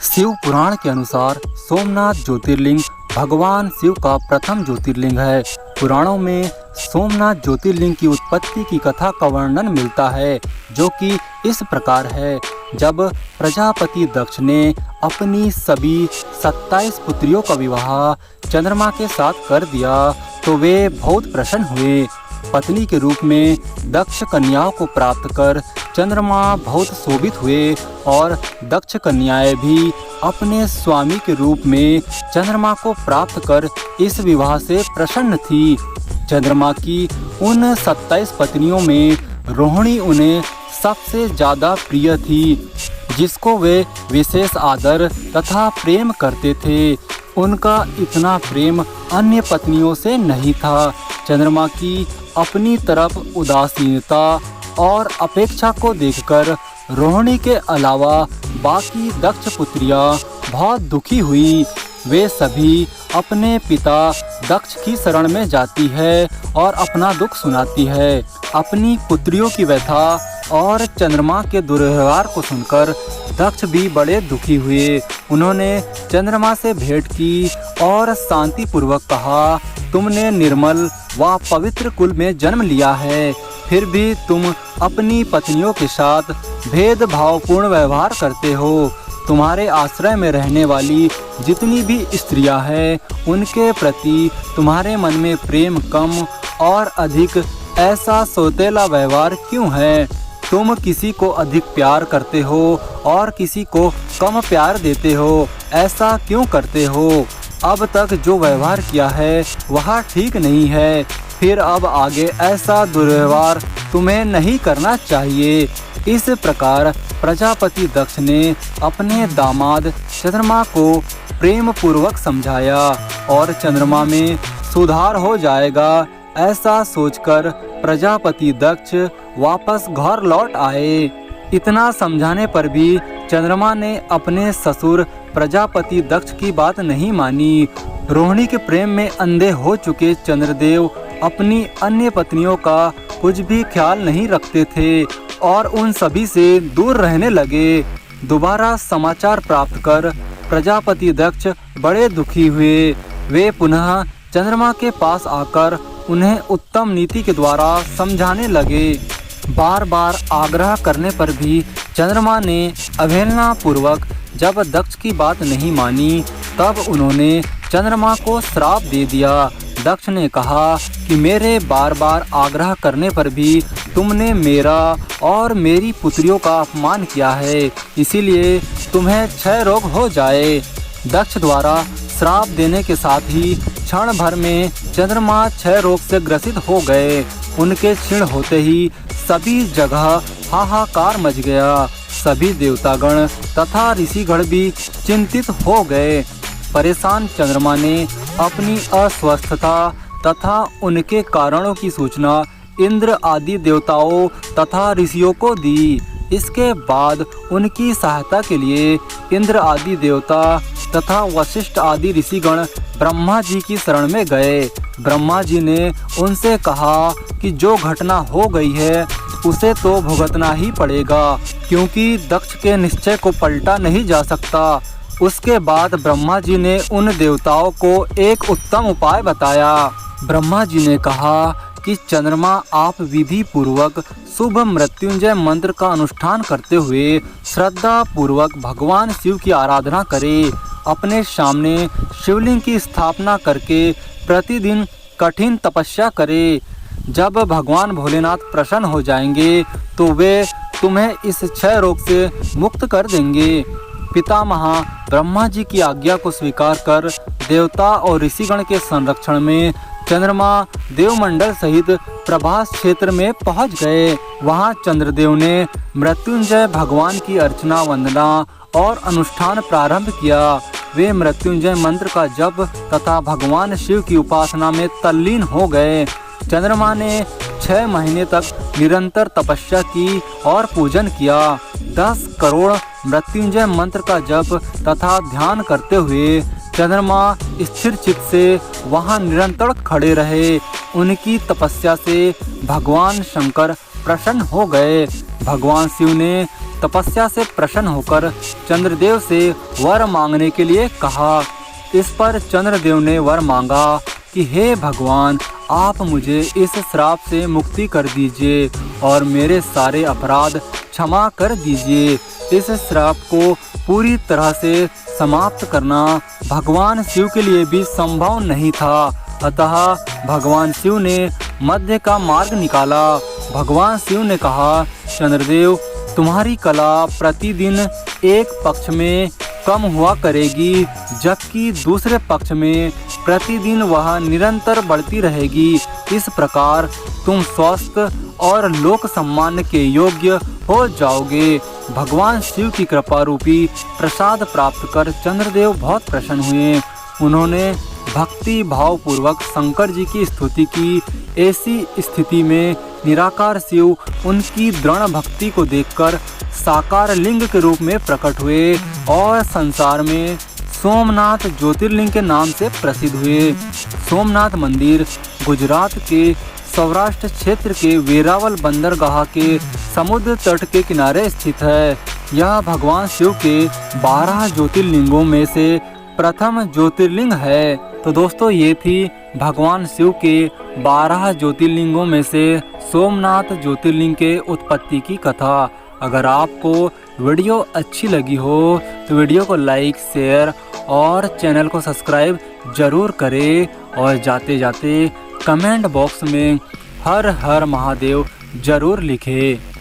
शिव पुराण के अनुसार सोमनाथ ज्योतिर्लिंग भगवान शिव का प्रथम ज्योतिर्लिंग है। पुराणों में सोमनाथ ज्योतिर्लिंग की उत्पत्ति की कथा का वर्णन मिलता है, जो कि इस प्रकार है। जब प्रजापति दक्ष ने अपनी सभी 27 पुत्रियों का विवाह चंद्रमा के साथ कर दिया तो वे बहुत प्रसन्न हुए। पत्नी के रूप में दक्ष कन्याओं को प्राप्त कर चंद्रमा बहुत शोभित हुए और दक्ष कन्याएं भी अपने स्वामी के रूप में चंद्रमा को प्राप्त कर इस विवाह से प्रसन्न थी। चंद्रमा की उन 27 पत्नियों में रोहिणी उन्हें सबसे ज़्यादा प्रिय थी, जिसको वे विशेष आदर तथा प्रेम करते थे। उनका इतना प्रेम अन्य पत्नियों से नहीं था। चंद्रमा की अपनी तरफ उदासीनता और अपेक्षा को देखकर रोहिणी के अलावा बाकी दक्ष पुत्रियां बहुत दुखी हुई। वे सभी अपने पिता दक्ष की शरण में जाती है और अपना दुख सुनाती है। अपनी पुत्रियों की व्यथा और चंद्रमा के दुर्व्यवहार को सुनकर दक्ष भी बड़े दुखी हुए। उन्होंने चंद्रमा से भेंट की और शांति पूर्वक कहा, तुमने निर्मल व पवित्र कुल में जन्म लिया है, फिर भी तुम अपनी पत्नियों के साथ भेदभावपूर्ण व्यवहार करते हो। तुम्हारे आश्रय में रहने वाली जितनी भी स्त्रियां हैं, उनके प्रति तुम्हारे मन में प्रेम कम और अधिक ऐसा सौतेला व्यवहार क्यों है? तुम किसी को अधिक प्यार करते हो और किसी को कम प्यार देते हो, ऐसा क्यों करते हो? अब तक जो व्यवहार किया है वह ठीक नहीं है, फिर अब आगे ऐसा दुर्व्यवहार तुम्हें नहीं करना चाहिए। इस प्रकार प्रजापति दक्ष ने अपने दामाद चंद्रमा को प्रेम पूर्वक समझाया और चंद्रमा में सुधार हो जाएगा, ऐसा सोचकर प्रजापति दक्ष वापस घर लौट आए। इतना समझाने पर भी चंद्रमा ने अपने ससुर प्रजापति दक्ष की बात नहीं मानी। रोहिणी के प्रेम में अंधे हो चुके चंद्रदेव अपनी अन्य पत्नियों का कुछ भी ख्याल नहीं रखते थे और उन सभी से दूर रहने लगे। दोबारा समाचार प्राप्त कर प्रजापति दक्ष बड़े दुखी हुए। वे पुनः चंद्रमा के पास आकर उन्हें उत्तम नीति के द्वारा समझाने लगे। बार बार आग्रह करने पर भी चंद्रमा ने अवहेलना पूर्वक जब दक्ष की बात नहीं मानी, तब उन्होंने चंद्रमा को श्राप दे दिया। दक्ष ने कहा कि मेरे बार बार आग्रह करने पर भी तुमने मेरा और मेरी पुत्रियों का अपमान किया है, इसीलिए तुम्हें क्षय रोग हो जाए। दक्ष द्वारा श्राप देने के साथ ही क्षण भर में चंद्रमा क्षय रोग से ग्रसित हो गए। उनके क्षीण होते ही सभी जगह हाहाकार मच गया। सभी देवतागण तथा ऋषिगण भी चिंतित हो गए। परेशान चंद्रमा ने अपनी अस्वस्थता तथा उनके कारणों की सूचना इंद्र आदि देवताओं तथा ऋषियों को दी। इसके बाद उनकी सहायता के लिए इंद्र आदि देवता तथा वशिष्ठ आदि ऋषिगण ब्रह्मा जी की शरण में गए। ब्रह्मा जी ने उनसे कहा कि जो घटना हो गई है उसे तो भुगतना ही पड़ेगा, क्योंकि दक्ष के निश्चय को पलटा नहीं जा सकता। उसके बाद ब्रह्मा जी ने उन देवताओं को एक उत्तम उपाय बताया। ब्रह्मा जी ने कहा कि चंद्रमा आप विधि पूर्वक शुभ मृत्युंजय मंत्र का अनुष्ठान करते हुए श्रद्धा पूर्वक भगवान शिव की आराधना करें। अपने सामने शिवलिंग की स्थापना करके प्रतिदिन कठिन तपस्या करें। जब भगवान भोलेनाथ प्रसन्न हो जाएंगे तो वे तुम्हें इस क्षय रोग से मुक्त कर देंगे। पितामह ब्रह्मा जी की आज्ञा को स्वीकार कर देवता और ऋषिगण के संरक्षण में चंद्रमा देवमंडल सहित प्रभास क्षेत्र में पहुंच गए। वहां चंद्रदेव ने मृत्युंजय भगवान की अर्चना वंदना और अनुष्ठान प्रारंभ किया। वे मृत्युंजय मंत्र का जप तथा भगवान शिव की उपासना में तल्लीन हो गए। चंद्रमा ने 6 महीने तक निरंतर तपस्या की और पूजन किया। 10 करोड़ मृत्युंजय मंत्र का जप तथा ध्यान करते हुए चंद्रमा स्थिर चित्त से वहां निरंतर खड़े रहे। उनकी तपस्या से भगवान शंकर प्रसन्न हो गए। भगवान शिव ने तपस्या से प्रसन्न होकर चंद्रदेव से वर मांगने के लिए कहा। इस पर चंद्रदेव ने वर मांगा कि हे भगवान, आप मुझे इस श्राप से मुक्ति कर दीजिए और मेरे सारे अपराध क्षमा कर दीजिए। इस श्राप को पूरी तरह से समाप्त करना भगवान शिव के लिए भी संभव नहीं था, अतः भगवान शिव ने मध्य का मार्ग निकाला। भगवान शिव ने कहा, चंद्रदेव, तुम्हारी कला प्रतिदिन एक पक्ष में कम हुआ करेगी, जबकि दूसरे पक्ष में प्रतिदिन वह निरंतर बढ़ती रहेगी। इस प्रकार तुम स्वस्थ और लोक सम्मान के योग्य हो जाओगे। भगवान शिव की कृपा रूपी प्रसाद प्राप्त कर चंद्रदेव बहुत प्रसन्न हुए। उन्होंने भक्ति भाव पूर्वक शंकर जी की स्तुति की। ऐसी स्थिति में निराकार शिव उनकी दृढ़ भक्ति को देखकर साकार लिंग के रूप में प्रकट हुए और संसार में सोमनाथ ज्योतिर्लिंग के नाम से प्रसिद्ध हुए। सोमनाथ मंदिर गुजरात के सौराष्ट्र क्षेत्र के वेरावल बंदरगाह के समुद्र तट के किनारे स्थित है। यह भगवान शिव के 12 ज्योतिर्लिंगों में से प्रथम ज्योतिर्लिंग है। तो दोस्तों, ये थी भगवान शिव के 12 ज्योतिर्लिंगों में से सोमनाथ ज्योतिर्लिंग के उत्पत्ति की कथा। अगर आपको वीडियो अच्छी लगी हो तो वीडियो को लाइक, शेयर और चैनल को सब्सक्राइब जरूर करें और जाते जाते कमेंट बॉक्स में हर हर महादेव जरूर लिखें।